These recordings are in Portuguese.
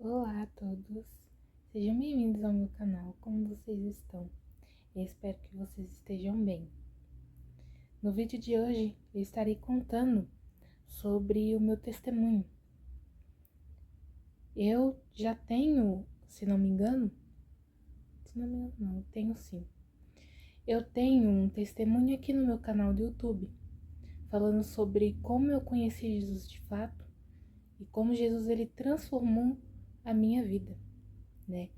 Olá a todos, sejam bem-vindos ao meu canal, como vocês estão? Eu espero que vocês estejam bem. No vídeo de hoje eu estarei contando sobre o meu testemunho. Eu já tenho, se não me engano, não, eu tenho sim. Eu tenho um testemunho aqui no meu canal do YouTube, falando sobre como eu conheci Jesus de fato e como Jesus ele transformou a minha vida, né?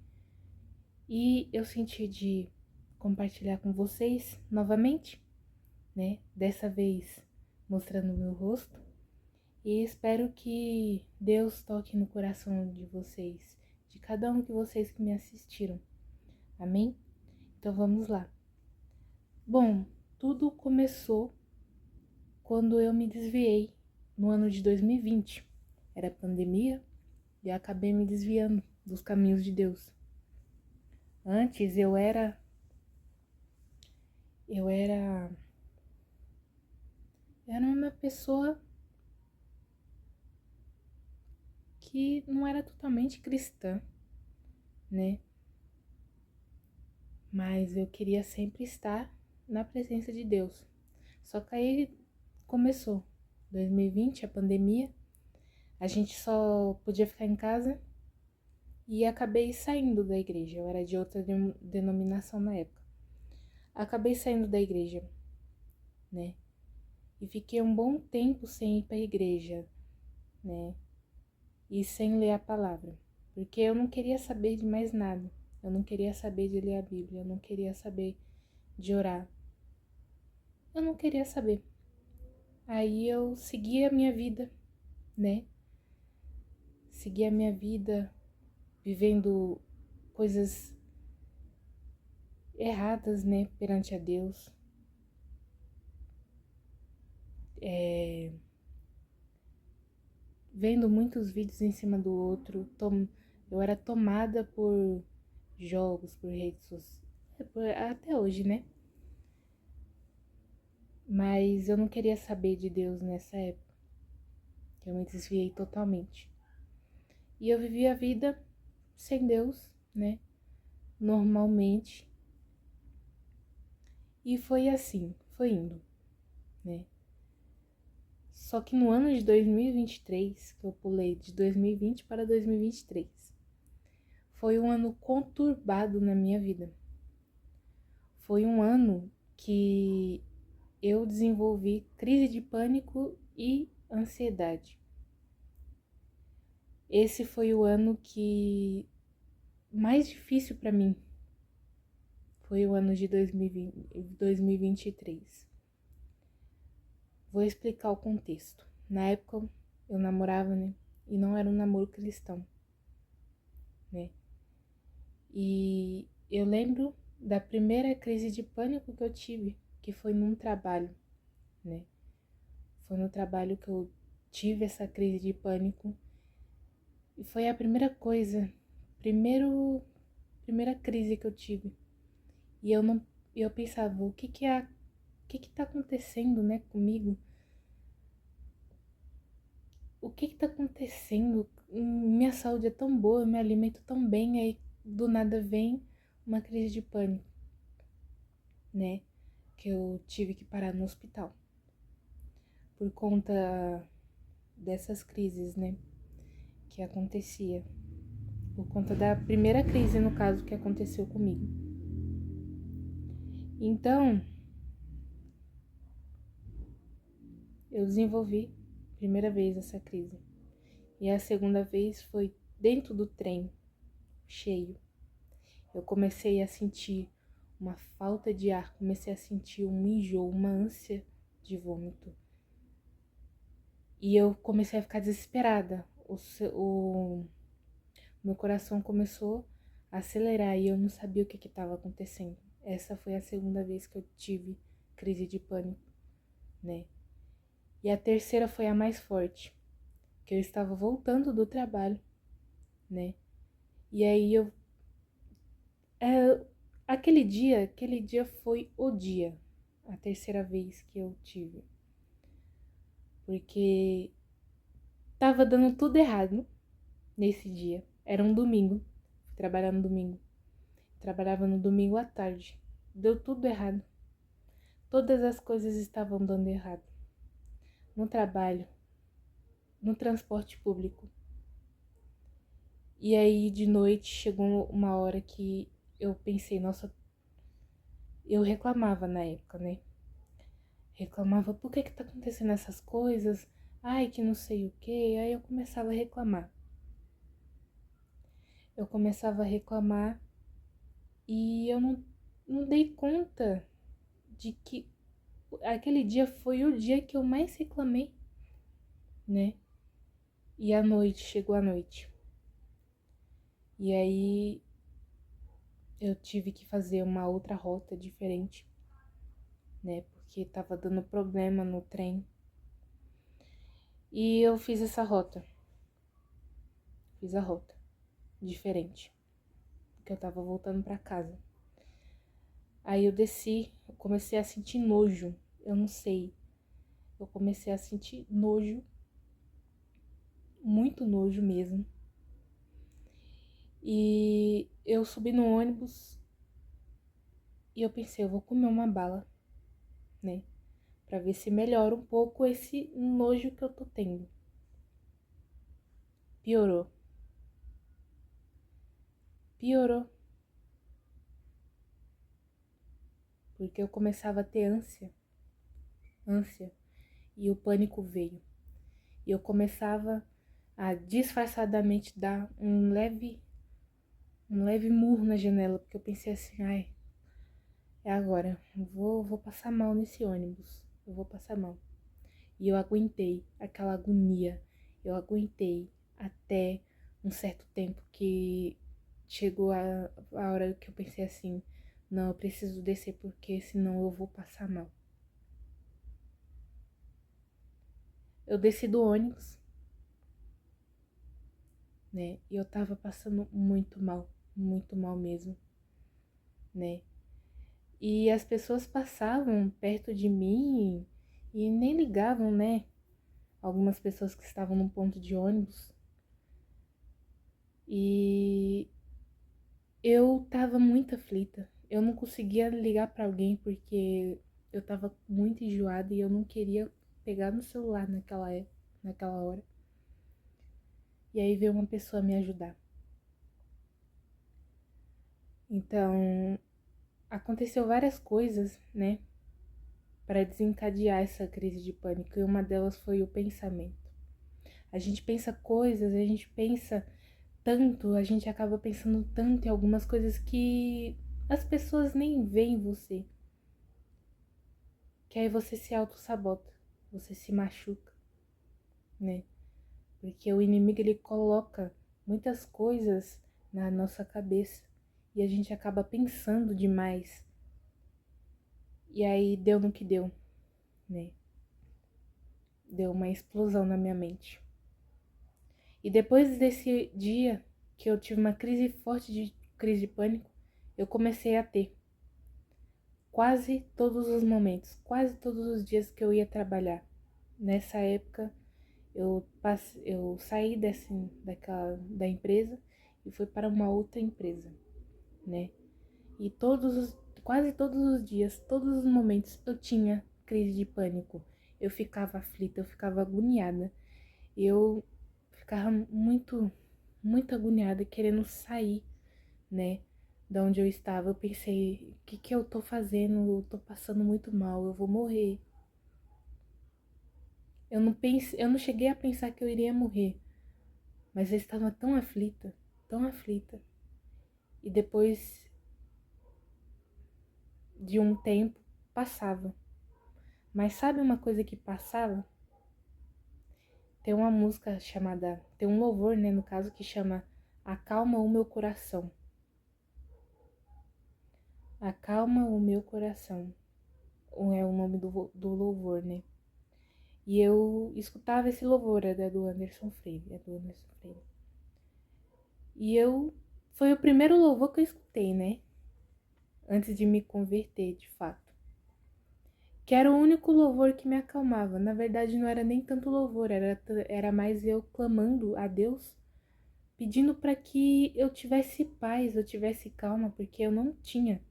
E eu senti de compartilhar com vocês novamente, né? Dessa vez mostrando o meu rosto. E espero que Deus toque no coração de vocês, de cada um de vocês que me assistiram. Amém? Então vamos lá. Bom, tudo começou quando eu me desviei no ano de 2020. Era pandemia e eu acabei me desviando dos caminhos de Deus. Antes eu era uma pessoa que não era totalmente cristã, né? Mas eu queria sempre estar na presença de Deus. Só que aí começou 2020, a pandemia, a gente só podia ficar em casa e acabei saindo da igreja. Eu era de outra denominação na época. Acabei saindo da igreja, né? E fiquei um bom tempo sem ir para a igreja, né? E sem ler a palavra, porque eu não queria saber de mais nada. Eu não queria saber de ler a Bíblia, eu não queria saber de orar. Eu não queria saber. Aí eu segui a minha vida, né? Segui a minha vida vivendo coisas erradas, né, perante a Deus. Vendo muitos vídeos em cima do outro. Eu era tomada por jogos, por redes sociais, até hoje, né? Mas eu não queria saber de Deus nessa época. Eu me desviei totalmente. E eu vivi a vida sem Deus, né? Normalmente. E foi assim, foi indo, né? Só que no ano de 2023, que eu pulei de 2020 para 2023, foi um ano conturbado na minha vida. Foi um ano que eu desenvolvi crise de pânico e ansiedade. Esse foi o ano que mais difícil para mim. Foi o ano de 2023. Vou explicar o contexto. Na época eu namorava, né? E não era um namoro cristão, né? E eu lembro da primeira crise de pânico que eu tive, que foi num trabalho, né? Foi no trabalho que eu tive essa crise de pânico. E foi a primeira coisa, primeira crise que eu tive. E eu pensava, o que tá acontecendo, né, comigo? O que tá acontecendo? Minha saúde é tão boa, eu me alimento tão bem, aí do nada vem uma crise de pânico, né? Que eu tive que parar no hospital por conta dessas crises, né? Que acontecia. Por conta da primeira crise, no caso, que aconteceu comigo. Então, eu desenvolvi primeira vez essa crise. E a segunda vez foi dentro do trem, cheio. Eu comecei a sentir uma falta de ar, comecei a sentir um enjoo, uma ânsia de vômito. E eu comecei a ficar desesperada. O meu coração começou a acelerar e eu não sabia o que estava acontecendo. Essa foi a segunda vez que eu tive crise de pânico, né? E a terceira foi a mais forte, que eu estava voltando do trabalho, né? E aí aquele dia foi o dia, a terceira vez que eu tive. Porque tava dando tudo errado, nesse dia. Era um domingo. Fui trabalhar no domingo. Trabalhava no domingo à tarde. Deu tudo errado. Todas as coisas estavam dando errado. No trabalho, no transporte público. E aí de noite chegou uma hora que eu pensei, nossa, eu reclamava na época, né? Reclamava, por que tá acontecendo essas coisas? Ai, que não sei o que. Aí eu começava a reclamar. E eu não dei conta de que aquele dia foi o dia que eu mais reclamei, né? E a noite, chegou a noite. E aí eu tive que fazer uma outra rota diferente, né? Porque tava dando problema no trem. E eu fiz essa rota. Fiz a rota diferente. Porque eu tava voltando pra casa. Aí eu desci, eu comecei a sentir nojo. Eu não sei. Eu comecei a sentir nojo. Muito nojo mesmo. E eu subi no ônibus e eu pensei, eu vou comer uma bala, né? Pra ver se melhora um pouco esse nojo que eu tô tendo. Piorou. Piorou. Porque eu começava a ter ânsia. Ânsia. E o pânico veio. E eu começava a disfarçadamente dar um leve murro na janela. Porque eu pensei assim, ai, é agora. Vou passar mal nesse ônibus. Eu vou passar mal. E eu aguentei aquela agonia. Eu aguentei até um certo tempo que chegou a hora que eu pensei assim, não, eu preciso descer porque senão eu vou passar mal. Eu desci do ônibus, né? E eu tava passando muito mal mesmo, né? E as pessoas passavam perto de mim e nem ligavam, né? Algumas pessoas que estavam no ponto de ônibus. E eu tava muito aflita. Eu não conseguia ligar pra alguém porque eu tava muito enjoada e eu não queria pegar no celular naquela hora. E aí veio uma pessoa me ajudar. Então, aconteceu várias coisas, né, para desencadear essa crise de pânico, e uma delas foi o pensamento. A gente pensa coisas, a gente pensa tanto, a gente acaba pensando tanto em algumas coisas que as pessoas nem veem você. Que aí você se auto-sabota, você se machuca, né? Porque o inimigo ele coloca muitas coisas na nossa cabeça e a gente acaba pensando demais. E aí deu no que deu, né? Deu uma explosão na minha mente. E depois desse dia que eu tive uma crise de pânico, eu comecei a ter quase todos os momentos, quase todos os dias que eu ia trabalhar. Nessa época eu saí da empresa e fui para uma outra empresa, né? E quase todos os dias, todos os momentos eu tinha crise de pânico. Eu ficava aflita, eu ficava agoniada. Eu ficava muito agoniada, querendo sair, né? Da onde eu estava. Eu pensei, o que que eu tô fazendo? Eu tô passando muito mal, eu vou morrer. Eu não cheguei a pensar que eu iria morrer, mas eu estava tão aflita, tão aflita. E depois de um tempo, passava. Mas sabe uma coisa que passava? Tem uma música chamada, tem um louvor, né, no caso, que chama Acalma o Meu Coração. Acalma o Meu Coração. É o nome do louvor, né? E eu escutava esse louvor, é do Anderson Freire, E foi o primeiro louvor que eu escutei, né? Antes de me converter, de fato. Que era o único louvor que me acalmava. Na verdade, não era nem tanto louvor, era mais eu clamando a Deus pedindo para que eu tivesse paz, eu tivesse calma, porque eu não tinha.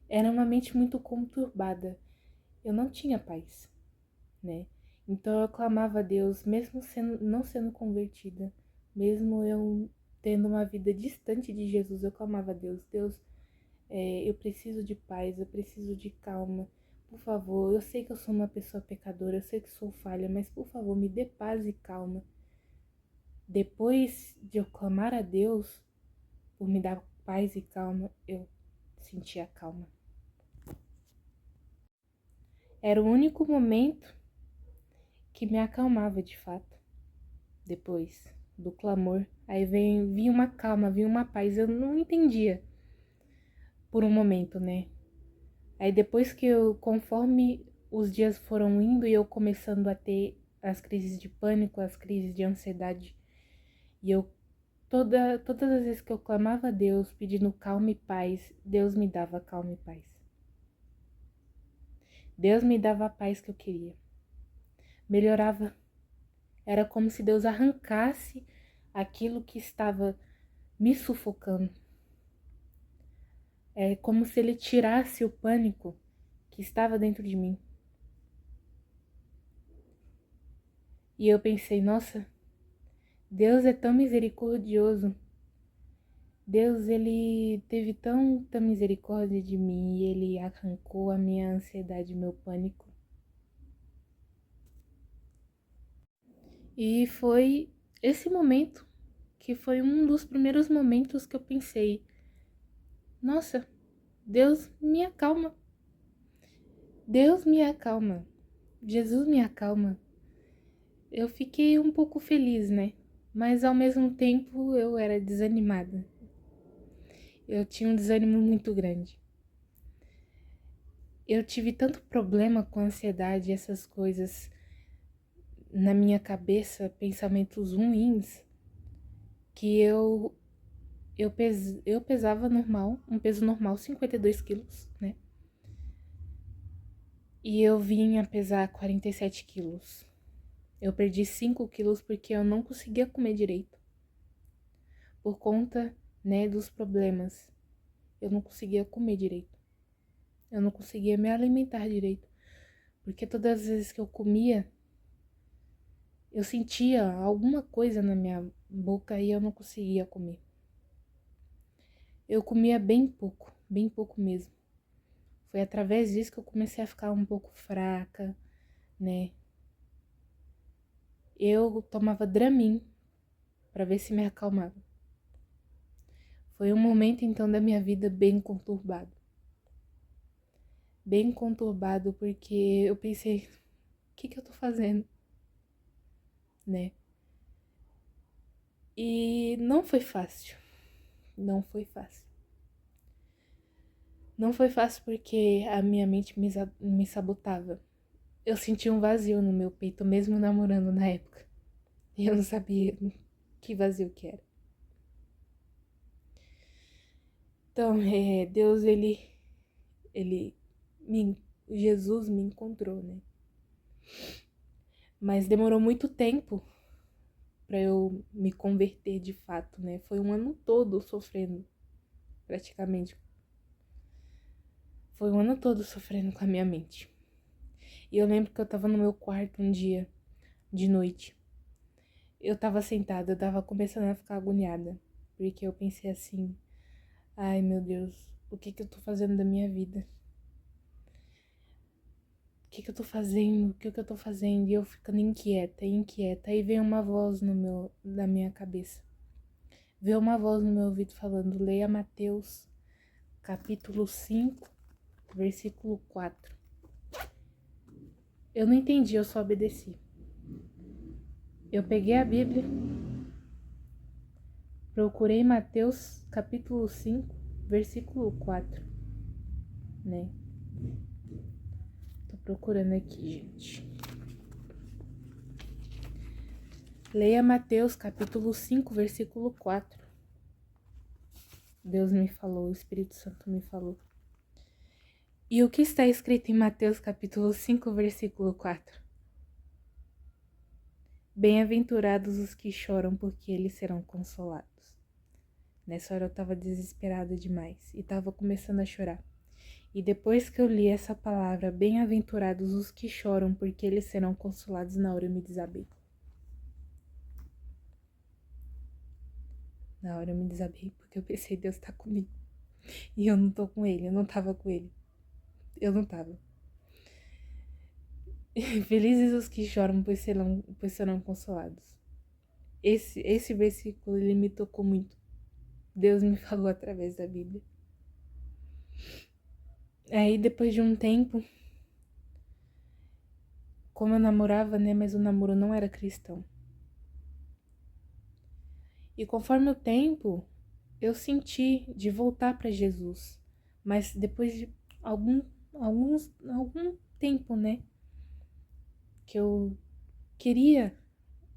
Era uma mente muito conturbada. Eu não tinha paz, né? Então eu clamava a Deus, mesmo não sendo convertida, mesmo eu tendo uma vida distante de Jesus, eu clamava a Deus, Deus, eu preciso de paz, eu preciso de calma. Por favor, eu sei que eu sou uma pessoa pecadora, eu sei que sou falha, mas por favor, me dê paz e calma. Depois de eu clamar a Deus por me dar paz e calma, eu sentia calma. Era o único momento que me acalmava de fato. Depois do clamor, aí vinha uma calma, vinha uma paz. Eu não entendia por um momento, né? Aí depois conforme os dias foram indo e eu começando a ter as crises de pânico, as crises de ansiedade, e todas as vezes que eu clamava a Deus pedindo calma e paz, Deus me dava calma e paz. Deus me dava a paz que eu queria. Melhorava. Era como se Deus arrancasse aquilo que estava me sufocando. É como se Ele tirasse o pânico que estava dentro de mim. E eu pensei, nossa, Deus é tão misericordioso. Deus, Ele teve tanta misericórdia de mim e Ele arrancou a minha ansiedade, meu pânico. E foi esse momento que foi um dos primeiros momentos que eu pensei, nossa, Deus me acalma. Deus me acalma. Jesus me acalma. Eu fiquei um pouco feliz, né? Mas ao mesmo tempo eu era desanimada. Eu tinha um desânimo muito grande. Eu tive tanto problema com ansiedade, essas coisas na minha cabeça, pensamentos ruins, que eu pesava normal, um peso normal, 52 quilos, né? E eu vim a pesar 47 quilos. Eu perdi 5 quilos porque eu não conseguia comer direito. Por conta, né, dos problemas. Eu não conseguia comer direito. Eu não conseguia me alimentar direito. Porque todas as vezes que eu comia, eu sentia alguma coisa na minha boca e eu não conseguia comer. Eu comia bem pouco mesmo. Foi através disso que eu comecei a ficar um pouco fraca, né? Eu tomava Dramin para ver se me acalmava. Foi um momento então da minha vida bem conturbado. Bem conturbado porque eu pensei, o que eu tô fazendo? Né? E não foi fácil. Não foi fácil. Não foi fácil porque a minha mente me sabotava. Eu sentia um vazio no meu peito, mesmo namorando na época. E eu não sabia que vazio que era. Então, Deus, Jesus me encontrou, né? Mas demorou muito tempo para eu me converter de fato, né? Foi um ano todo sofrendo, praticamente. Foi um ano todo sofrendo com a minha mente. E eu lembro que eu tava no meu quarto um dia, de noite. Eu tava sentada, eu tava começando a ficar agoniada. Porque eu pensei assim, ai meu Deus, o que eu tô fazendo da minha vida? O que eu tô fazendo? O que eu tô fazendo? E eu ficando inquieta. Aí veio uma voz na minha cabeça. Veio uma voz no meu ouvido falando, leia Mateus, capítulo 5, versículo 4. Eu não entendi, eu só obedeci. Eu peguei a Bíblia, procurei Mateus, capítulo 5, versículo 4, né? Tô procurando aqui, gente. Leia Mateus, capítulo 5, versículo 4. Deus me falou, o Espírito Santo me falou. E o que está escrito em Mateus, capítulo 5, versículo 4? Bem-aventurados os que choram, porque eles serão consolados. Nessa hora eu tava desesperada demais e tava começando a chorar. E depois que eu li essa palavra, bem-aventurados os que choram, porque eles serão consolados, na hora eu me desabei. Na hora eu me desabei porque eu pensei, Deus tá comigo. E eu não tô com ele, eu não tava com ele. Eu não tava. Felizes os que choram, pois serão consolados. Esse versículo, ele me tocou muito. Deus me falou através da Bíblia. Aí, depois de um tempo, como eu namorava, né, mas o namoro não era cristão. E conforme o tempo, eu senti de voltar para Jesus. Mas depois de algum tempo, né, que eu queria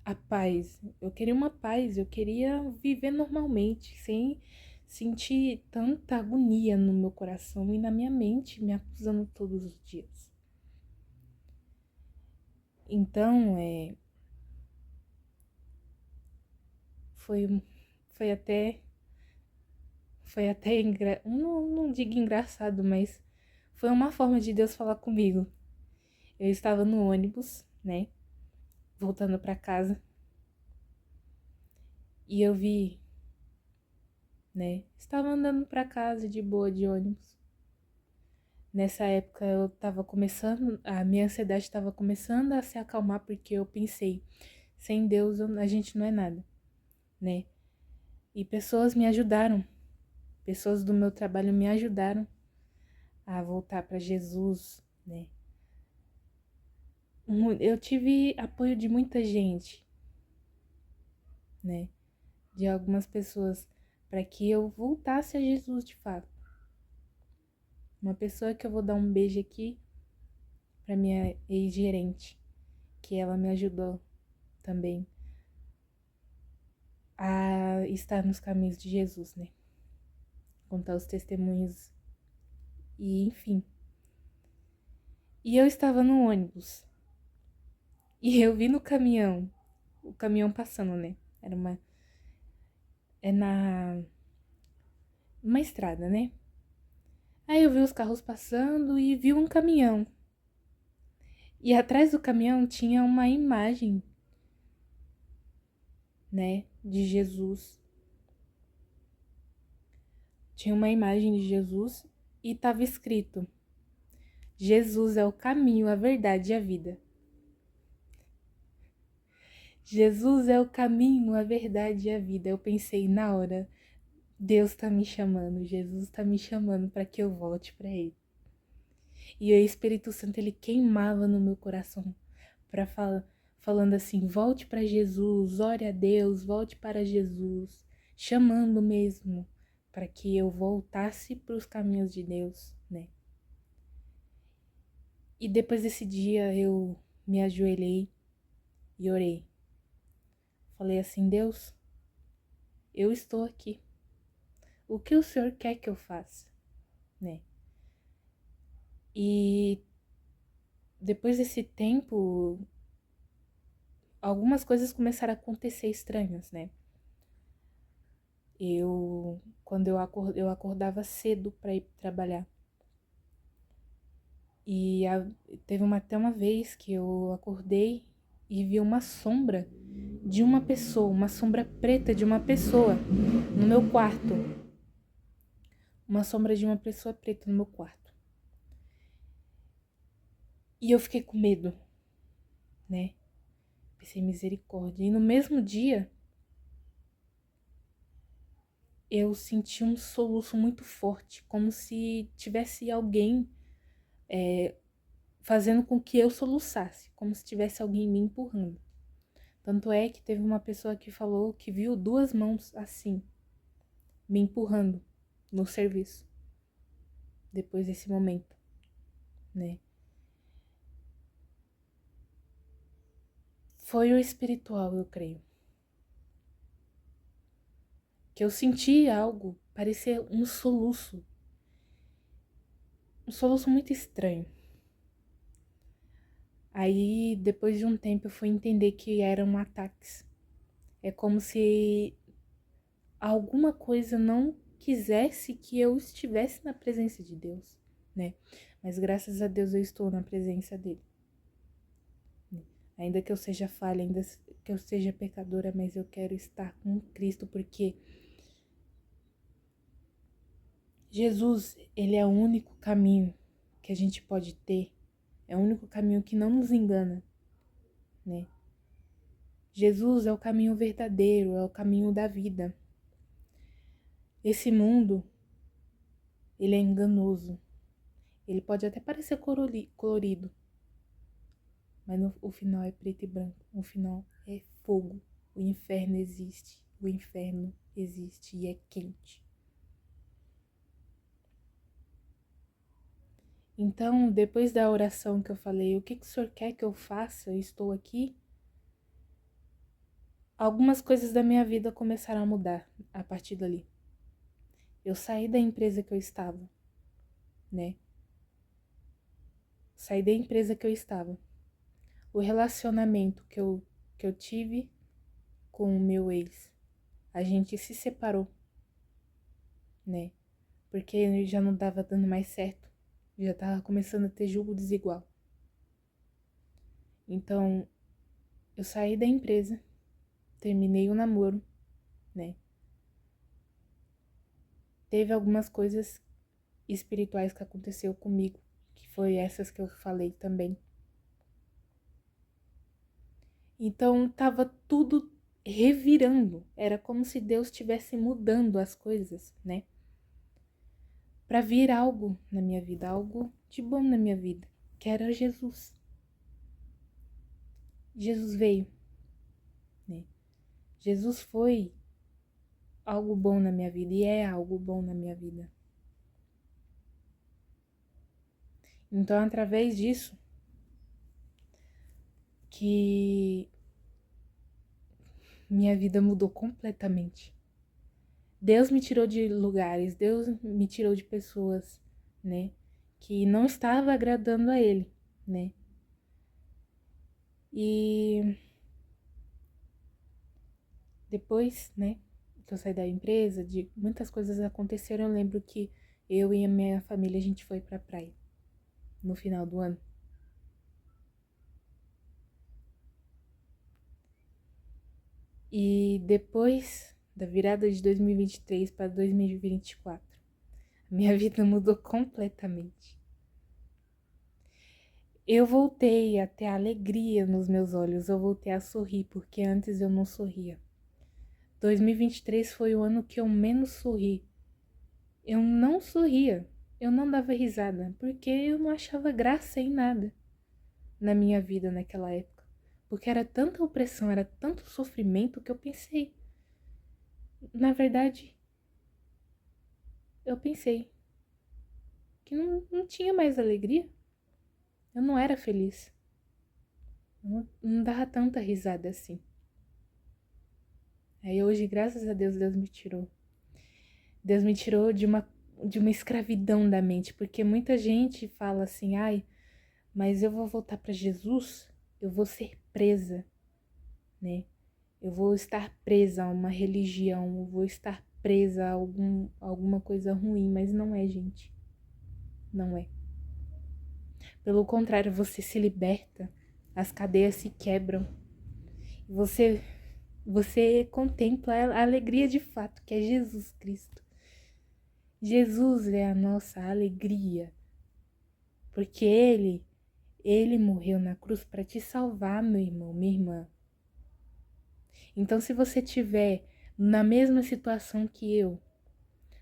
a paz. Eu queria uma paz, eu queria viver normalmente, sem sentir tanta agonia no meu coração e na minha mente, me acusando todos os dias. Então, foi, foi até, não digo engraçado, mas foi uma forma de Deus falar comigo. Eu estava no ônibus, né, voltando para casa, e eu vi, né, estava andando para casa de boa de ônibus. Nessa época eu tava começando, a minha ansiedade estava começando a se acalmar, porque eu pensei, sem Deus a gente não é nada, né? E pessoas me ajudaram, pessoas do meu trabalho me ajudaram a voltar para Jesus, né? Eu tive apoio de muita gente, né? De algumas pessoas, para que eu voltasse a Jesus de fato. Uma pessoa que eu vou dar um beijo aqui para minha ex-gerente, que ela me ajudou também a estar nos caminhos de Jesus, né? Contar os testemunhos e enfim. E eu estava no ônibus e eu vi no caminhão, o caminhão passando, né? É uma estrada, né? Aí eu vi os carros passando e vi um caminhão. E atrás do caminhão tinha uma imagem, né, de Jesus. Tinha uma imagem de Jesus e estava escrito: Jesus é o caminho, a verdade e a vida. Jesus é o caminho, a verdade e a vida. Eu pensei na hora, Deus tá me chamando, Jesus tá me chamando para que eu volte para ele. E o Espírito Santo, ele queimava no meu coração para falando assim: volte para Jesus, ore a Deus, volte para Jesus, chamando mesmo para que eu voltasse para os caminhos de Deus, né? E depois desse dia eu me ajoelhei e orei. Falei assim: Deus, eu estou aqui. O que o Senhor quer que eu faça, né? E depois desse tempo, algumas coisas começaram a acontecer estranhas, né? Quando eu acordava cedo para ir trabalhar. E até uma vez que eu acordei e vi uma sombra de uma pessoa, uma sombra preta de uma pessoa no meu quarto. Uma sombra de uma pessoa preta no meu quarto. E eu fiquei com medo, né? Pensei, misericórdia. E no mesmo dia, eu senti um soluço muito forte, como se tivesse alguém fazendo com que eu soluçasse, como se tivesse alguém me empurrando. Tanto é que teve uma pessoa que falou que viu duas mãos assim, me empurrando no serviço, depois desse momento, né? Foi o espiritual, eu creio. Que eu senti algo, parecia um soluço muito estranho. Aí, depois de um tempo, eu fui entender que eram ataques. É como se alguma coisa não quisesse que eu estivesse na presença de Deus, né? Mas graças a Deus eu estou na presença dele. Ainda que eu seja falha, ainda que eu seja pecadora, mas eu quero estar com Cristo, porque Jesus, ele é o único caminho que a gente pode ter, é o único caminho que não nos engana, né? Jesus é o caminho verdadeiro, é o caminho da vida. Esse mundo, ele é enganoso. Ele pode até parecer colorido, mas o final é preto e branco. O final é fogo. O inferno existe. O inferno existe e é quente. Então, depois da oração que eu falei, o que o Senhor quer que eu faça? Eu estou aqui. Algumas coisas da minha vida começaram a mudar a partir dali. Eu saí da empresa que eu estava, né? Saí da empresa que eu estava. O relacionamento que eu tive com o meu ex, a gente se separou, né? Porque já não estava dando mais certo. Já estava começando a ter julgo desigual. Então, eu saí da empresa, terminei o namoro, né? Teve algumas coisas espirituais que aconteceu comigo, que foi essas que eu falei também. Então, tava tudo revirando. Era como se Deus estivesse mudando as coisas, né? Para vir algo na minha vida, algo de bom na minha vida, que era Jesus. Jesus veio, né? Jesus foi algo bom na minha vida e é algo bom na minha vida. Então, através disso, que minha vida mudou completamente. Deus me tirou de lugares, Deus me tirou de pessoas, né, que não estava agradando a Ele, né. E depois, né, que eu saí da empresa, de muitas coisas aconteceram, eu lembro que eu e a minha família, a gente foi pra praia no final do ano. E depois da virada de 2023 para 2024, minha vida mudou completamente. Eu voltei a ter alegria nos meus olhos, eu voltei a sorrir, porque antes eu não sorria. 2023 foi o ano que eu menos sorri. Eu não sorria, eu não dava risada, porque eu não achava graça em nada na minha vida naquela época. Porque era tanta opressão, era tanto sofrimento que eu pensei. Na verdade, eu pensei que não tinha mais alegria. Eu não era feliz. Não dava tanta risada assim. Aí hoje, graças a Deus, Deus me tirou. Deus me tirou de uma escravidão da mente, porque muita gente fala assim, ai, mas eu vou voltar para Jesus, eu vou ser presa, né? Eu vou estar presa a uma religião, eu vou estar presa a alguma coisa ruim, mas não é, gente. Não é. Pelo contrário, você se liberta, as cadeias se quebram, você contempla a alegria de fato, que é Jesus Cristo. Jesus é a nossa alegria, porque Ele morreu na cruz para te salvar, meu irmão, minha irmã. Então, se você estiver na mesma situação que eu,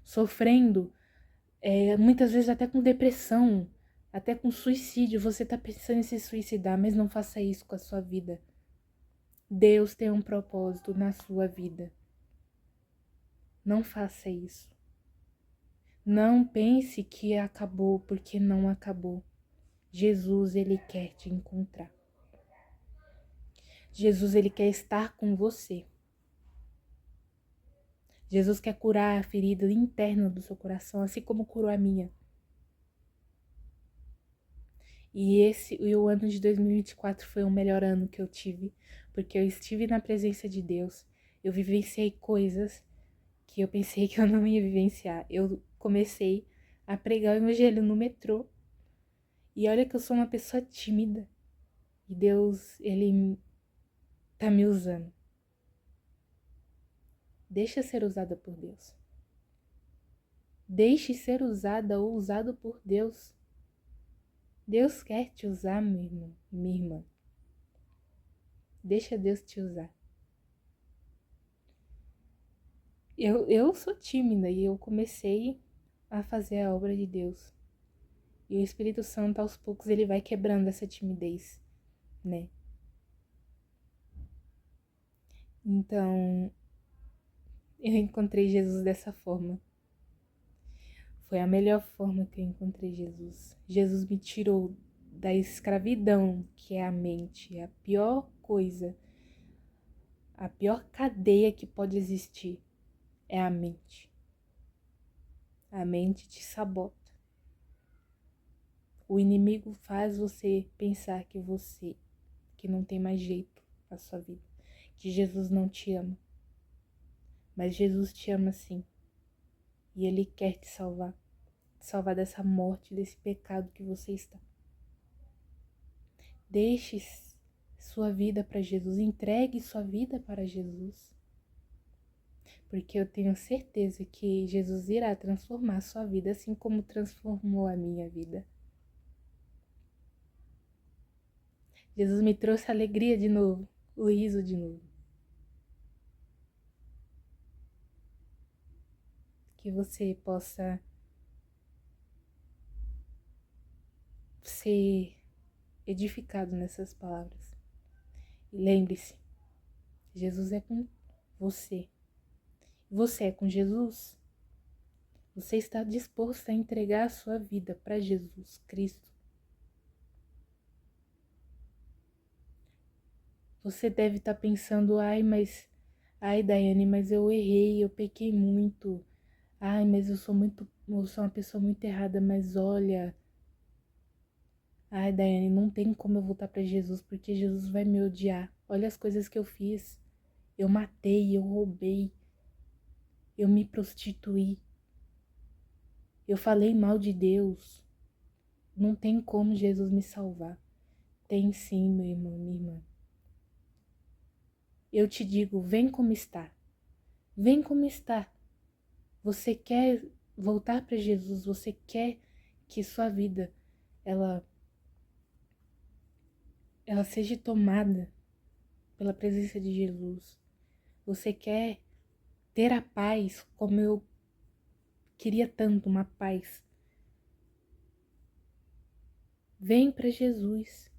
sofrendo, muitas vezes até com depressão, até com suicídio, você está pensando em se suicidar, mas não faça isso com a sua vida. Deus tem um propósito na sua vida. Não faça isso. Não pense que acabou, porque não acabou. Jesus, ele quer te encontrar. Jesus, ele quer estar com você. Jesus quer curar a ferida interna do seu coração, assim como curou a minha. E o ano de 2024 foi o melhor ano que eu tive, porque eu estive na presença de Deus, eu vivenciei coisas que eu pensei que eu não ia vivenciar. Eu comecei a pregar o evangelho no metrô. E olha que eu sou uma pessoa tímida. E Deus, ele tá me usando. Deixa ser usada por Deus. Deixe ser usada ou usado por Deus. Deus quer te usar, meu irmão, minha irmã. Deixa Deus te usar. Eu sou tímida e eu comecei a fazer a obra de Deus. E o Espírito Santo, aos poucos, ele vai quebrando essa timidez, né? Então, eu encontrei Jesus dessa forma. Foi a melhor forma que eu encontrei Jesus. Jesus me tirou da escravidão, que é a mente, a pior coisa, a pior cadeia que pode existir é a mente. A mente te sabota. O inimigo faz você pensar que não tem mais jeito na sua vida, que Jesus não te ama. Mas Jesus te ama sim. E Ele quer te salvar dessa morte, desse pecado que você está. Deixe sua vida para Jesus, entregue sua vida para Jesus. Porque eu tenho certeza que Jesus irá transformar sua vida, assim como transformou a minha vida. Jesus me trouxe alegria de novo, o riso de novo. Que você possa ser edificado nessas palavras. E lembre-se, Jesus é com você. Você é com Jesus? Você está disposto a entregar a sua vida para Jesus Cristo? Você deve estar pensando, ai, Daiane, mas eu errei, eu pequei muito. Ai, mas eu sou uma pessoa muito errada, mas olha, ai, Daiane, não tem como eu voltar para Jesus, porque Jesus vai me odiar. Olha as coisas que eu fiz. Eu matei, eu roubei, eu me prostituí. Eu falei mal de Deus. Não tem como Jesus me salvar. Tem sim, meu irmão, minha irmã. Eu te digo, vem como está. Vem como está. Você quer voltar para Jesus, você quer que sua vida ela seja tomada pela presença de Jesus. Você quer ter a paz como eu queria tanto, uma paz. Vem para Jesus.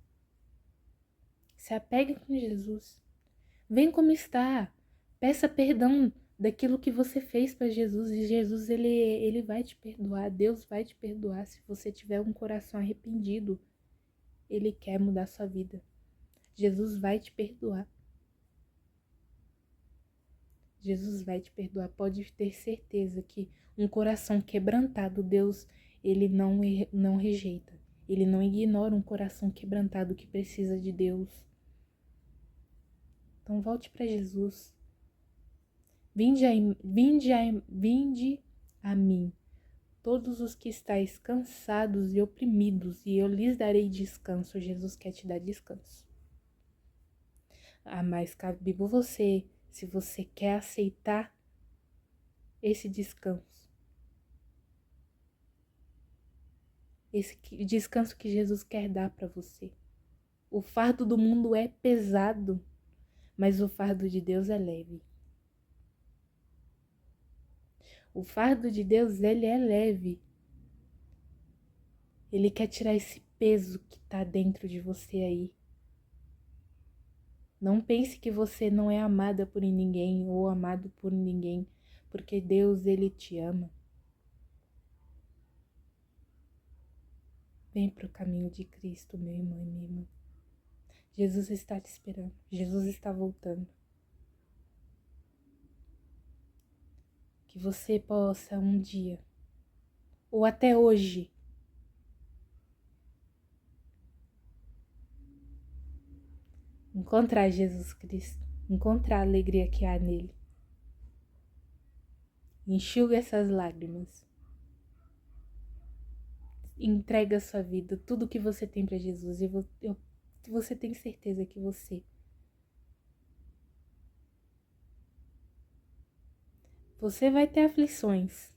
Se apegue com Jesus. Vem como está. Peça perdão daquilo que você fez para Jesus e Jesus ele vai te perdoar. Deus vai te perdoar se você tiver um coração arrependido. Ele quer mudar sua vida. Jesus vai te perdoar. Jesus vai te perdoar. Pode ter certeza que um coração quebrantado, Deus, ele não rejeita. Ele não ignora um coração quebrantado que precisa de Deus. Então volte para Jesus. Vinde a mim, todos os que estáis cansados e oprimidos, e eu lhes darei descanso. Jesus quer te dar descanso. Mas cabe você, se você quer aceitar esse descanso. Esse descanso que Jesus quer dar para você. O fardo do mundo é pesado, mas o fardo de Deus é leve. O fardo de Deus, ele é leve. Ele quer tirar esse peso que está dentro de você aí. Não pense que você não é amada por ninguém ou amado por ninguém, porque Deus, ele te ama. Vem para o caminho de Cristo, meu irmão e minha irmã. Jesus está te esperando. Jesus está voltando. Que você possa um dia, ou até hoje, encontrar Jesus Cristo, encontrar a alegria que há nele. Enxuga essas lágrimas. Entrega a sua vida, tudo que você tem para Jesus, e você tem certeza que você vai ter aflições.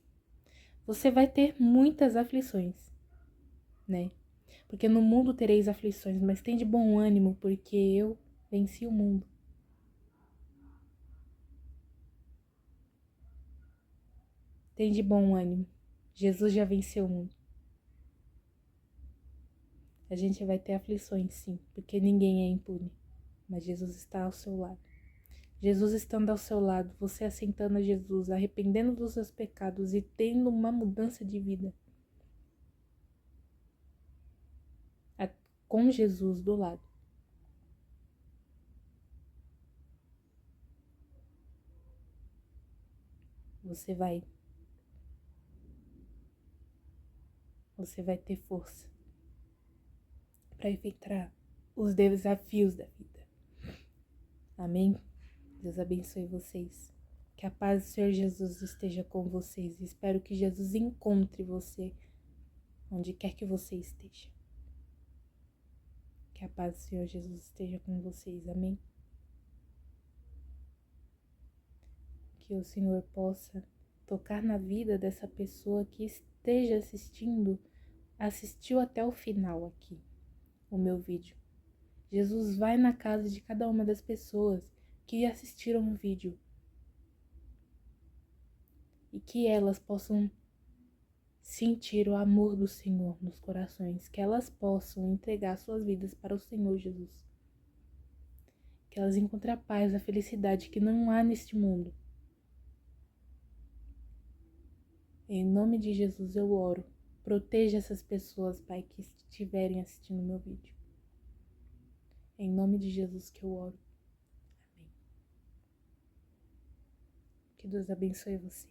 Você vai ter muitas aflições, né? Porque no mundo tereis aflições, mas tem de bom ânimo, porque eu venci o mundo. Tem de bom ânimo. Jesus já venceu o mundo. A gente vai ter aflições, sim, porque ninguém é impune. Mas Jesus está ao seu lado. Jesus estando ao seu lado, você aceitando a Jesus, arrependendo dos seus pecados e tendo uma mudança de vida. Com Jesus do lado. Você vai ter força para enfrentar os desafios da vida. Amém? Deus abençoe vocês. Que a paz do Senhor Jesus esteja com vocês. Espero que Jesus encontre você onde quer que você esteja. Que a paz do Senhor Jesus esteja com vocês. Amém? Que o Senhor possa tocar na vida dessa pessoa que esteja assistiu até o final aqui o meu vídeo. Jesus vai na casa de cada uma das pessoas que assistiram o vídeo e que elas possam sentir o amor do Senhor nos corações, que elas possam entregar suas vidas para o Senhor Jesus, que elas encontrem a paz, a felicidade que não há neste mundo. Em nome de Jesus eu oro, proteja essas pessoas, Pai, que estiverem assistindo meu vídeo. Em nome de Jesus que eu oro. Amém. Que Deus abençoe você.